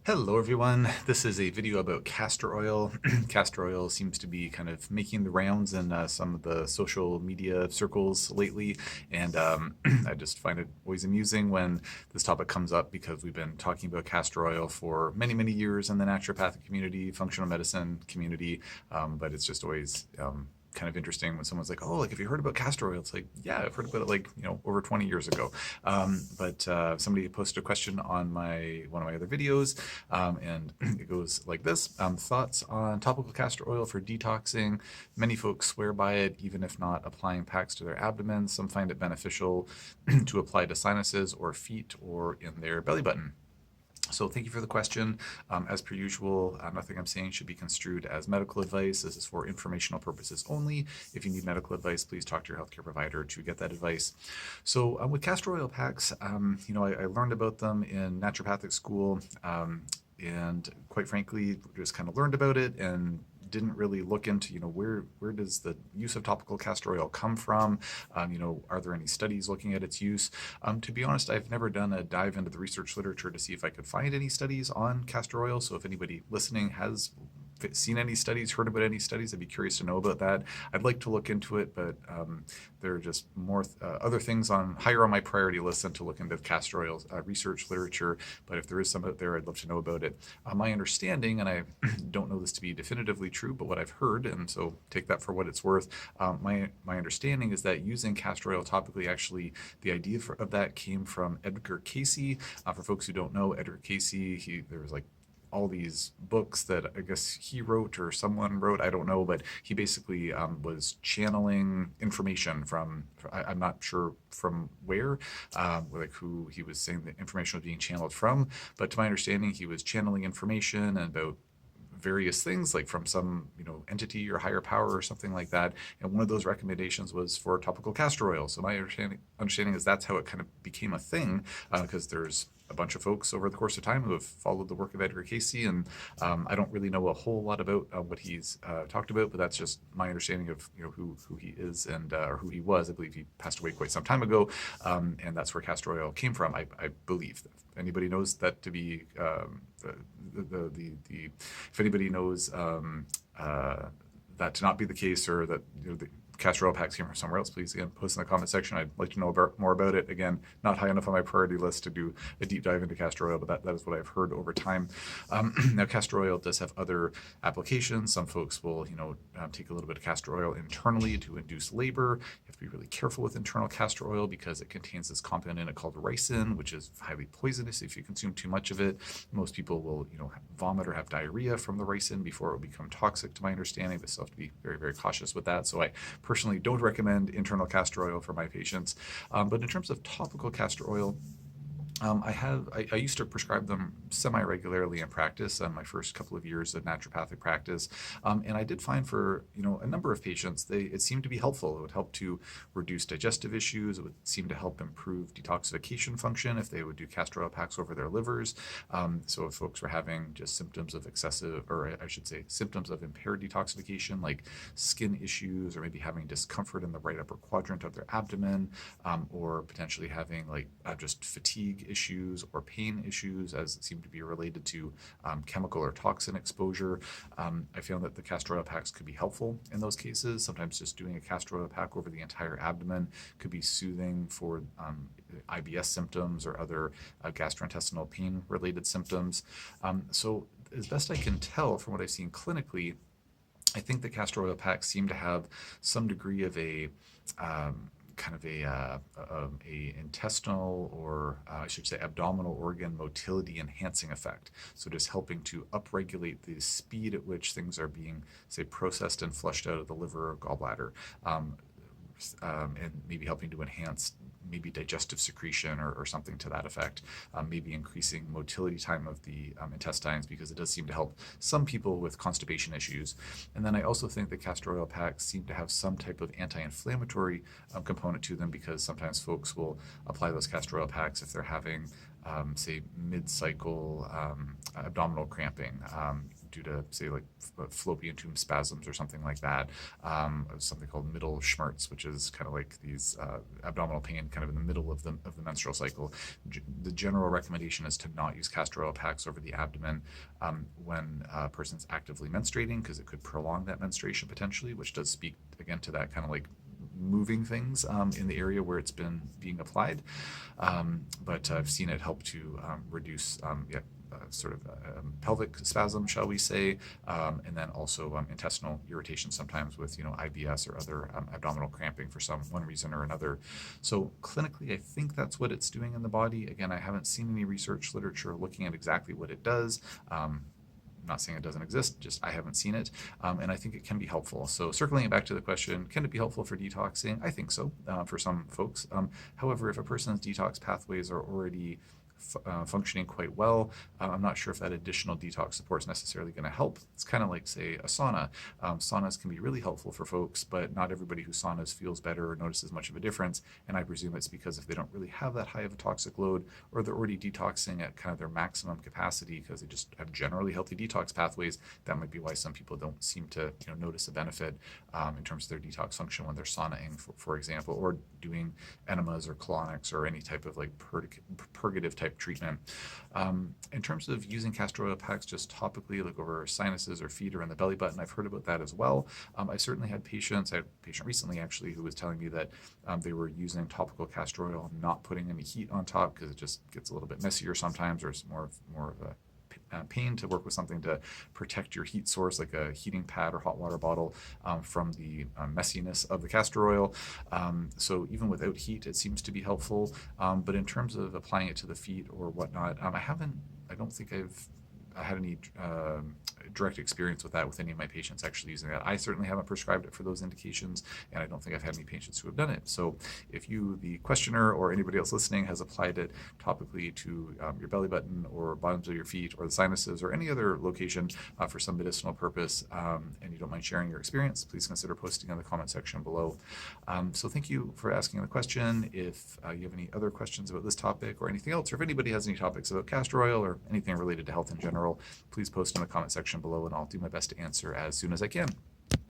Hello everyone, this is a video about castor oil. Castor oil seems to be kind of making the rounds in some of the social media circles lately, and I just find it always amusing when this topic comes up because we've been talking about castor oil for many years in the naturopathic community, functional medicine community, but it's just always kind of interesting when someone's like, oh, like, have you heard about castor oil? It's like, yeah, I've heard about it like, over 20 years ago. But somebody posted a question on one of my other videos, and it goes like this. Thoughts on topical castor oil for detoxing. Many folks swear by it, even if not applying packs to their abdomen. Some find it beneficial to apply to sinuses or feet or in their belly button. So thank you for the question. As per usual, nothing I'm saying should be construed as medical advice. This is for informational purposes only. If you need medical advice, please talk to your healthcare provider to get that advice. So with castor oil packs, I learned about them in naturopathic school, and quite frankly, just kind of learned about it and didn't really look into, where does the use of topical castor oil come from? Are there any studies looking at its use? To be honest, I've never done a dive into the research literature to see if I could find any studies on castor oil. So if anybody listening has seen any studies, heard about any studies, I'd be curious to know about that. I'd like to look into it, but there are just more other things higher on my priority list than to look into castor oil research literature. But if there is some out there, I'd love to know about it. My understanding, and I don't know this to be definitively true, but what I've heard, and so take that for what it's worth, my understanding is that using castor oil topically, actually, the idea of that came from Edgar Cayce. For folks who don't know, Edgar Cayce, there was like all these books that I guess he wrote or someone wrote, I don't know, but he basically was channeling information from, I'm not sure from where, like who he was saying the information was being channeled from, but to my understanding, he was channeling information about various things, like from some entity or higher power or something like that, and one of those recommendations was for topical castor oil. So my understanding is that's how it kind of became a thing, because there's a bunch of folks over the course of time who have followed the work of Edgar Cayce, and I don't really know a whole lot about what he's talked about, but that's just my understanding of who he is and or who he was. I believe he passed away quite some time ago, and that's where castor oil came from. I believe. If anybody knows that to be if anybody knows that to not be the case, or that the castor oil packs came from somewhere else, please again post in the comment section. I'd like to know more about it. Again, not high enough on my priority list to do a deep dive into castor oil, but that is what I've heard over time. Now, castor oil does have other applications. Some folks will take a little bit of castor oil internally to induce labor. You have to be really careful with internal castor oil because it contains this compound in it called ricin, which is highly poisonous. If you consume too much of it, most people will vomit or have diarrhea from the ricin before it will become toxic, to my understanding, but still have to be very cautious with that. So I personally don't recommend internal castor oil for my patients. But in terms of topical castor oil, I used to prescribe them semi-regularly in practice my first couple of years of naturopathic practice, and I did find for a number of patients it seemed to be helpful. It would help to reduce digestive issues. It would seem to help improve detoxification function if they would do castor oil packs over their livers. So if folks were having just symptoms of excessive, or I should say symptoms of impaired detoxification, like skin issues, or maybe having discomfort in the right upper quadrant of their abdomen, or potentially having just fatigue issues or pain issues, as it seemed to be related to chemical or toxin exposure, I found that the castor oil packs could be helpful in those cases. Sometimes just doing a castor oil pack over the entire abdomen could be soothing for IBS symptoms or other gastrointestinal pain related symptoms. So as best I can tell from what I've seen clinically, I think the castor oil packs seem to have some degree of a kind of a intestinal, or I should say abdominal organ motility enhancing effect. So just helping to upregulate the speed at which things are being, say, processed and flushed out of the liver or gallbladder, and maybe helping to enhance maybe digestive secretion or something to that effect, maybe increasing motility time of the intestines, because it does seem to help some people with constipation issues. And then I also think the castor oil packs seem to have some type of anti-inflammatory component to them, because sometimes folks will apply those castor oil packs if they're having say mid-cycle abdominal cramping, due to, say, like fallopian tube spasms or something like that. Something called middle schmerz, which is kind of like these abdominal pain kind of in the middle of the menstrual cycle. The general recommendation is to not use castor oil packs over the abdomen when a person's actively menstruating, because it could prolong that menstruation potentially, which does speak again to that kind of like moving things in the area where it's been being applied. But I've seen it help to reduce sort of pelvic spasm, shall we say, and then also intestinal irritation sometimes with IBS or other abdominal cramping for one reason or another. So clinically, I think that's what it's doing in the body. Again, I haven't seen any research literature looking at exactly what it does. I'm not saying it doesn't exist, just I haven't seen it, and I think it can be helpful. So circling it back to the question, can it be helpful for detoxing? I think so, for some folks. However, if a person's detox pathways are already functioning quite well, I'm not sure if that additional detox support is necessarily going to help. It's kind of like, say, a sauna. Saunas can be really helpful for folks, but not everybody who saunas feels better or notices much of a difference. And I presume it's because if they don't really have that high of a toxic load, or they're already detoxing at kind of their maximum capacity because they just have generally healthy detox pathways, that might be why some people don't seem to notice a benefit in terms of their detox function when they're saunaing, for example, or doing enemas or colonics or any type of like purgative type treatment. In terms of using castor oil packs just topically, like over sinuses or feet or in the belly button, I've heard about that as well. I certainly had patients. I had a patient recently actually who was telling me that they were using topical castor oil, not putting any heat on top because it just gets a little bit messier sometimes, or it's more of a pain to work with something to protect your heat source, like a heating pad or hot water bottle, from the messiness of the castor oil. So even without heat, it seems to be helpful. But in terms of applying it to the feet or whatnot, I don't think I've had any direct experience with that with any of my patients actually using that. I certainly haven't prescribed it for those indications, and I don't think I've had any patients who have done it. So if you, the questioner, or anybody else listening has applied it topically to your belly button or bottoms of your feet or the sinuses or any other location for some medicinal purpose, and you don't mind sharing your experience, please consider posting in the comment section below. So thank you for asking the question. If you have any other questions about this topic or anything else, or if anybody has any topics about castor oil or anything related to health in general, please post in the comment section below, and I'll do my best to answer as soon as I can.